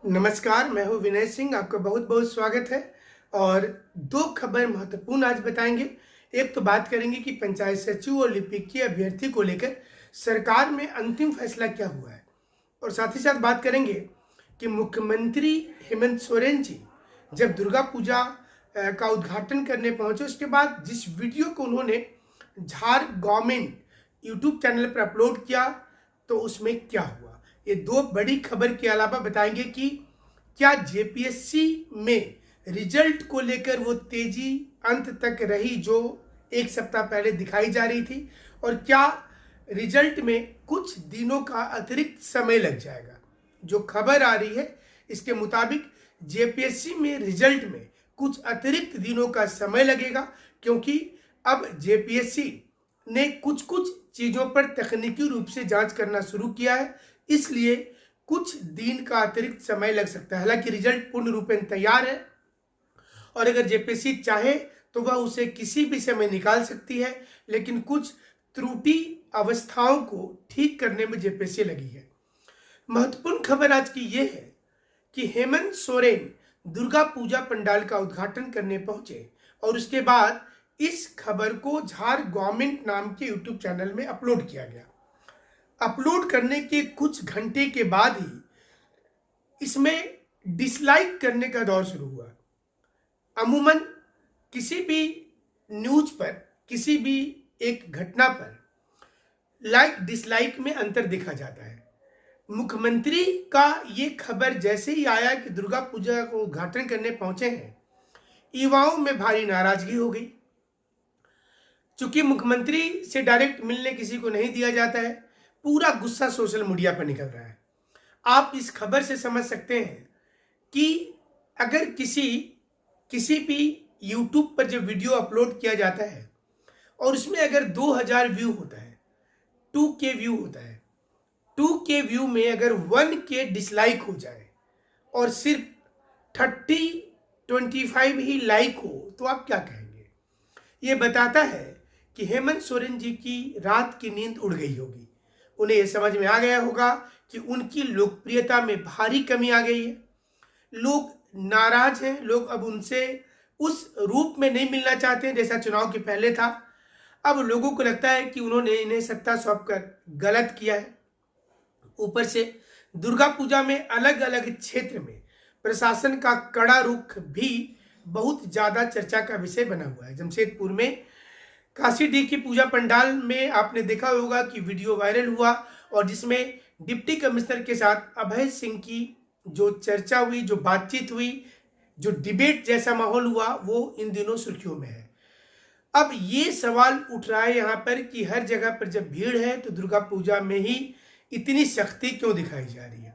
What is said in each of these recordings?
नमस्कार, मैं हूँ विनय सिंह। आपका बहुत बहुत स्वागत है। और दो खबर महत्वपूर्ण आज बताएंगे। एक तो बात करेंगे कि पंचायत सचिव और लिपिकीय अभ्यर्थी को लेकर सरकार में अंतिम फैसला क्या हुआ है, और साथ ही साथ बात करेंगे कि मुख्यमंत्री हेमंत सोरेन जी जब दुर्गा पूजा का उद्घाटन करने पहुंचे, उसके बाद जिस वीडियो को उन्होंने झार गवर्नमेंट यूट्यूब चैनल पर अपलोड किया, तो उसमें क्या हुआ। ये दो बड़ी खबर के अलावा बताएंगे कि क्या जेपीएससी में रिजल्ट को लेकर वो तेजी अंत तक रही जो एक सप्ताह पहले दिखाई जा रही थी, और क्या रिजल्ट में कुछ दिनों का अतिरिक्त समय लग जाएगा। जो खबर आ रही है इसके मुताबिक जेपीएससी में रिजल्ट में कुछ अतिरिक्त दिनों का समय लगेगा, क्योंकि अब जेपीएससी ने कुछ कुछ चीज़ों पर तकनीकी रूप से जांच करना शुरू किया है, इसलिए कुछ दिन का अतिरिक्त समय लग सकता है। हालांकि रिजल्ट पूर्ण रूप में तैयार है, और अगर जेपीएससी चाहे तो वह उसे किसी भी समय निकाल सकती है, लेकिन कुछ त्रुटि अवस्थाओं को ठीक करने में जेपीएससी लगी है। महत्वपूर्ण खबर आज की यह है कि हेमंत सोरेन दुर्गा पूजा पंडाल का उद्घाटन करने पहुंचे, और उसके बाद इस खबर को झार गवर्नमेंट नाम के यूट्यूब चैनल में अपलोड किया गया। अपलोड करने के कुछ घंटे के बाद ही इसमें डिसलाइक करने का दौर शुरू हुआ। अमूमन किसी भी न्यूज पर, किसी भी एक घटना पर लाइक डिसलाइक में अंतर देखा जाता है। मुख्यमंत्री का ये खबर जैसे ही आया कि दुर्गा पूजा को उद्घाटन करने पहुंचे हैं, युवाओं में भारी नाराजगी हो गई। चूंकि मुख्यमंत्री से डायरेक्ट मिलने किसी को नहीं दिया जाता है, पूरा गुस्सा सोशल मीडिया पर निकल रहा है। आप इस खबर से समझ सकते हैं कि अगर किसी भी यूट्यूब पर जब वीडियो अपलोड किया जाता है और उसमें अगर 2000 व्यू होता है, 2K व्यू होता है, 2K व्यू में अगर 1K डिसलाइक हो जाए और सिर्फ 25 ही लाइक हो, तो आप क्या कहेंगे। ये बताता है कि हेमंत सोरेन जी की रात की नींद उड़ गई होगी। उन्हें यह समझ में आ गया होगा कि उनकी लोकप्रियता में भारी कमी आ गई है। लोग नाराज हैं, लोग अब उनसे उस रूप में नहीं मिलना चाहते हैं जैसा चुनाव के पहले था। अब लोगों को लगता है कि उन्होंने इन्हें सत्ता सौंपकर गलत किया है। ऊपर से दुर्गा पूजा में अलग अलग क्षेत्र में प्रशासन का कड़ा रुख भी बहुत ज्यादा चर्चा का विषय बना हुआ है। जमशेदपुर में काशीडीह की पूजा पंडाल में आपने देखा होगा कि वीडियो वायरल हुआ, और जिसमें डिप्टी कमिश्नर के साथ अभय सिंह की जो चर्चा हुई, जो बातचीत हुई, जो डिबेट जैसा माहौल हुआ, वो इन दिनों सुर्खियों में है। अब ये सवाल उठ रहा है यहाँ पर कि हर जगह पर जब भीड़ है तो दुर्गा पूजा में ही इतनी सख्ती क्यों दिखाई जा रही है।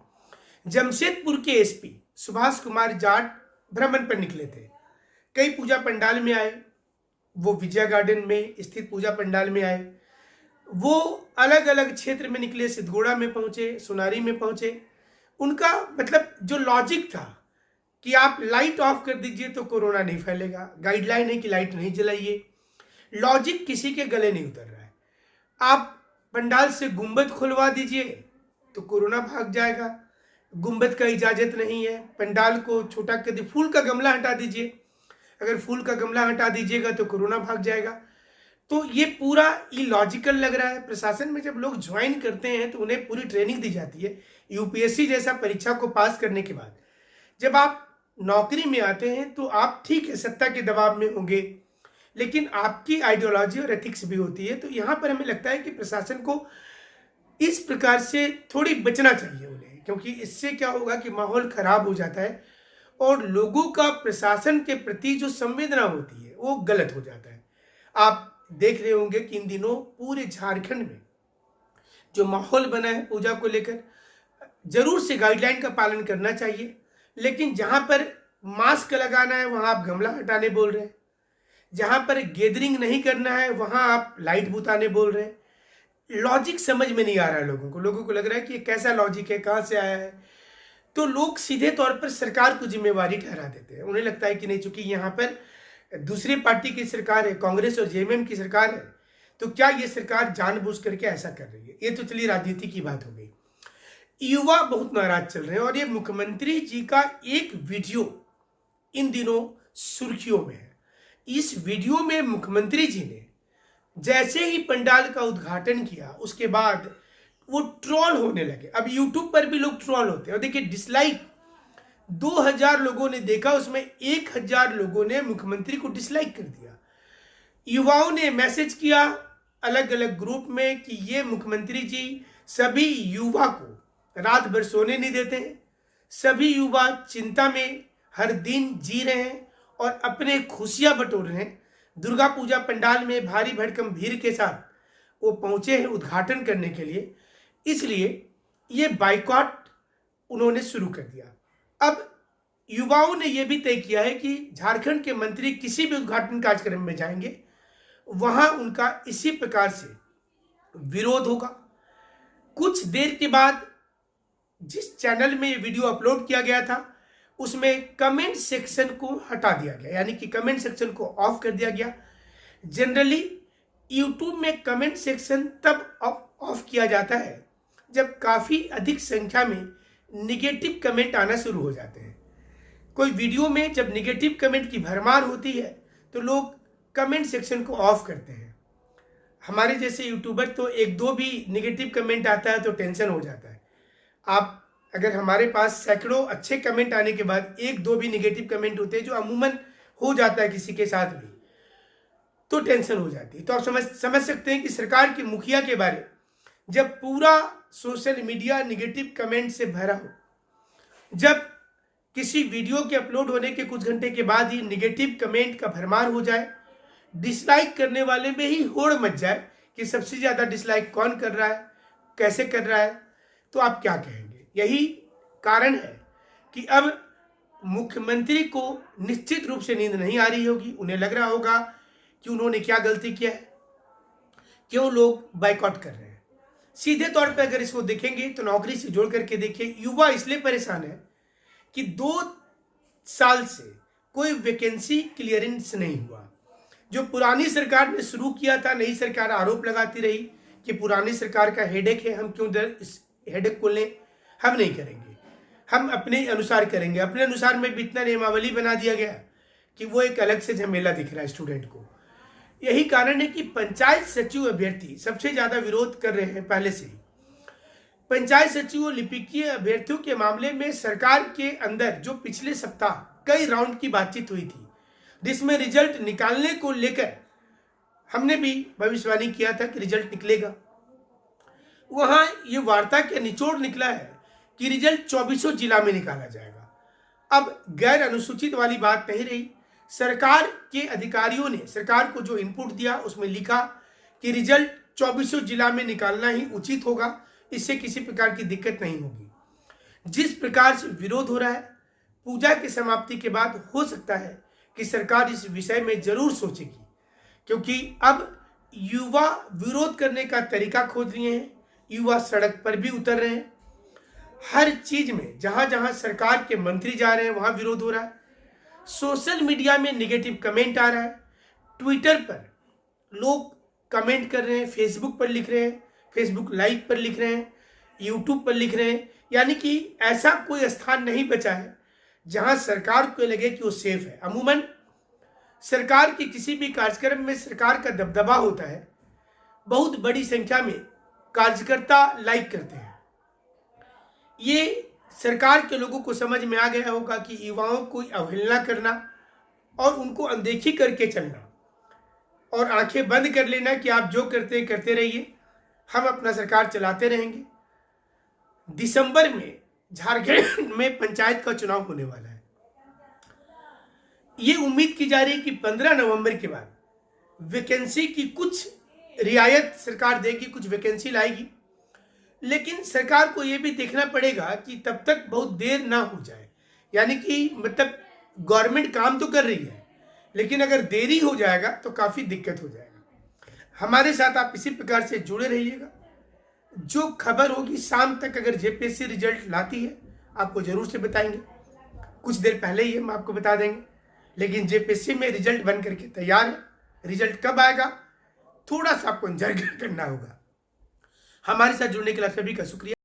जमशेदपुर के एसपी सुभाष कुमार जाट भ्रमण पर निकले थे, कई पूजा पंडाल में आए, वो विजय गार्डन में स्थित पूजा पंडाल में आए, वो अलग अलग क्षेत्र में निकले, सिद्धगोड़ा में पहुंचे, सोनारी में पहुंचे। उनका मतलब जो लॉजिक था कि आप लाइट ऑफ कर दीजिए तो कोरोना नहीं फैलेगा, गाइडलाइन है कि लाइट नहीं जलाइए, लॉजिक किसी के गले नहीं उतर रहा है। आप पंडाल से गुंबद खुलवा दीजिए तो कोरोना भाग जाएगा, गुंबद का इजाजत नहीं है। पंडाल को छोटा कर दीजिए, फूल का गमला हटा दीजिए, अगर फूल का गमला हटा दीजिएगा तो कोरोना भाग जाएगा। तो ये पूरा इलॉजिकल लग रहा है। प्रशासन में जब लोग ज्वाइन करते हैं तो उन्हें पूरी ट्रेनिंग दी जाती है। यूपीएससी जैसा परीक्षा को पास करने के बाद जब आप नौकरी में आते हैं तो आप ठीक है सत्ता के दबाव में होंगे, लेकिन आपकी आइडियोलॉजी और एथिक्स भी होती है। तो यहाँ पर हमें लगता है कि प्रशासन को इस प्रकार से थोड़ी बचना चाहिए उन्हें, क्योंकि इससे क्या होगा कि माहौल खराब हो जाता है और लोगों का प्रशासन के प्रति जो संवेदना होती है वो गलत हो जाता है। आप देख रहे होंगे कि इन दिनों पूरे झारखंड में जो माहौल बना है पूजा को लेकर, जरूर से गाइडलाइन का पालन करना चाहिए, लेकिन जहां पर मास्क लगाना है वहां आप गमला हटाने बोल रहे हैं, जहां पर गैदरिंग नहीं करना है वहां आप लाइट बुताने बोल रहे हैं। लॉजिक समझ में नहीं आ रहा है लोगों को लग रहा है कि ये कैसा लॉजिक है, कहां से आया है। तो लोग सीधे तौर पर सरकार को जिम्मेवारी ठहरा देते हैं। उन्हें लगता है कि नहीं, चूंकि यहाँ पर दूसरी पार्टी की सरकार है, कांग्रेस और जेएमएम की सरकार है, तो क्या ये सरकार जानबूझ करके ऐसा कर रही है। ये तो चलिए राजनीति की बात हो गई। युवा बहुत नाराज चल रहे हैं और ये मुख्यमंत्री जी का एक वीडियो इन दिनों सुर्खियों में है। इस वीडियो में मुख्यमंत्री जी ने जैसे ही पंडाल का उद्घाटन किया उसके बाद वो ट्रोल होने लगे। अब यूट्यूब पर भी लोग ट्रोल होते हैं और देखिए डिसलाइक 2000 लोगों ने देखा, उसमें 1000 लोगों ने मुख्यमंत्री को डिसलाइक कर दिया। युवाओं ने मैसेज किया अलग अलग ग्रुप में कि ये मुख्यमंत्री जी सभी युवा को रात भर सोने नहीं देते हैं, सभी युवा चिंता में हर दिन जी रहे हैं और अपने खुशियां बटोर रहे हैं। दुर्गा पूजा पंडाल में भारी भड़कम भीड़ के साथ वो पहुंचे हैं उद्घाटन करने के लिए, इसलिए ये बाइकॉट उन्होंने शुरू कर दिया। अब युवाओं ने यह भी तय किया है कि झारखंड के मंत्री किसी भी उद्घाटन कार्यक्रम में जाएंगे वहां उनका इसी प्रकार से विरोध होगा। कुछ देर के बाद जिस चैनल में ये वीडियो अपलोड किया गया था उसमें कमेंट सेक्शन को हटा दिया गया, यानी कि कमेंट सेक्शन को ऑफ कर दिया गया। जनरली यूट्यूब में कमेंट सेक्शन तब ऑफ किया जाता है जब काफ़ी अधिक संख्या में निगेटिव कमेंट आना शुरू हो जाते हैं। कोई वीडियो में जब निगेटिव कमेंट की भरमार होती है तो लोग कमेंट सेक्शन को ऑफ करते हैं। हमारे जैसे यूट्यूबर तो एक दो भी निगेटिव कमेंट आता है तो टेंशन हो जाता है। आप अगर हमारे पास सैकड़ों अच्छे कमेंट आने के बाद एक दो भी निगेटिव कमेंट होते हैं, जो अमूमन हो जाता है किसी के साथ भी, तो टेंशन हो जाती है। तो आप समझ सकते हैं कि सरकार के मुखिया के बारे जब पूरा सोशल मीडिया निगेटिव कमेंट से भरा हो, जब किसी वीडियो के अपलोड होने के कुछ घंटे के बाद ही निगेटिव कमेंट का भरमार हो जाए, डिसलाइक करने वाले में ही होड़ मच जाए कि सबसे ज़्यादा डिसलाइक कौन कर रहा है, कैसे कर रहा है, तो आप क्या कहेंगे। यही कारण है कि अब मुख्यमंत्री को निश्चित रूप से नींद नहीं आ रही होगी। उन्हें लग रहा होगा कि उन्होंने क्या गलती किया है, क्यों लोग बाइकआउट कर रहे हैं। सीधे तौर पर अगर इसको देखेंगे तो नौकरी से जोड़ करके देखिए, युवा इसलिए परेशान है कि 2 साल से कोई वैकेंसी क्लियरेंस नहीं हुआ। जो पुरानी सरकार ने शुरू किया था, नई सरकार आरोप लगाती रही कि पुरानी सरकार का हेडेक है, हम क्यों इस हेडेक को लें, हम नहीं करेंगे, हम अपने अनुसार करेंगे। अपने अनुसार में भी इतना नियमावली बना दिया गया कि वो एक अलग से झमेला दिख रहा है स्टूडेंट को। यही कारण है कि पंचायत सचिव अभ्यर्थी सबसे ज्यादा विरोध कर रहे हैं पहले से ही। पंचायत सचिव और लिपिकीय अभ्यर्थियों के मामले में सरकार के अंदर जो पिछले सप्ताह कई राउंड की बातचीत हुई थी, जिसमें रिजल्ट निकालने को लेकर हमने भी भविष्यवाणी किया था कि रिजल्ट निकलेगा, वहां ये वार्ता के निचोड़ निकला है कि रिजल्ट 24 जिला में निकाला जाएगा। अब गैर अनुसूचित वाली बात नहीं रही। सरकार के अधिकारियों ने सरकार को जो इनपुट दिया उसमें लिखा कि रिजल्ट 24 जिला में निकालना ही उचित होगा, इससे किसी प्रकार की दिक्कत नहीं होगी। जिस प्रकार से विरोध हो रहा है, पूजा की समाप्ति के बाद हो सकता है कि सरकार इस विषय में जरूर सोचेगी, क्योंकि अब युवा विरोध करने का तरीका खोज लिए हैं, युवा सड़क पर भी उतर रहे हैं। हर चीज में जहां जहां सरकार के मंत्री जा रहे हैं वहां विरोध हो रहा है। सोशल मीडिया में नेगेटिव कमेंट आ रहा है, ट्विटर पर लोग कमेंट कर रहे हैं, फेसबुक पर लिख रहे हैं, फेसबुक लाइव पर लिख रहे हैं, यूट्यूब पर लिख रहे हैं। यानी कि ऐसा कोई स्थान नहीं बचा है जहां सरकार को लगे कि वो सेफ है। अमूमन सरकार के किसी भी कार्यक्रम में सरकार का दबदबा होता है, बहुत बड़ी संख्या में कार्यकर्ता लाइक करते हैं। ये सरकार के लोगों को समझ में आ गया होगा कि युवाओं को अवहेलना करना और उनको अनदेखी करके चलना और आंखें बंद कर लेना कि आप जो करते हैं करते रहिए, हम अपना सरकार चलाते रहेंगे। दिसंबर में झारखंड में पंचायत का चुनाव होने वाला है। ये उम्मीद की जा रही है कि 15 नवंबर के बाद वैकेंसी की कुछ रियायत सरकार देगी, कुछ वैकेंसी लाएगी। लेकिन सरकार को यह भी देखना पड़ेगा कि तब तक बहुत देर ना हो जाए, यानी कि मतलब गवर्नमेंट काम तो कर रही है, लेकिन अगर देरी हो जाएगा तो काफ़ी दिक्कत हो जाएगा। हमारे साथ आप इसी प्रकार से जुड़े रहिएगा। जो खबर होगी शाम तक अगर जेपीएससी रिजल्ट लाती है आपको जरूर से बताएंगे। कुछ देर पहले ही हम आपको बता देंगे, लेकिन जेपीएससी में रिजल्ट बन करके तैयार है। रिजल्ट कब आएगा थोड़ा सा आपको इंतजार करना होगा। हमारे साथ जुड़ने के लिए सभी का शुक्रिया।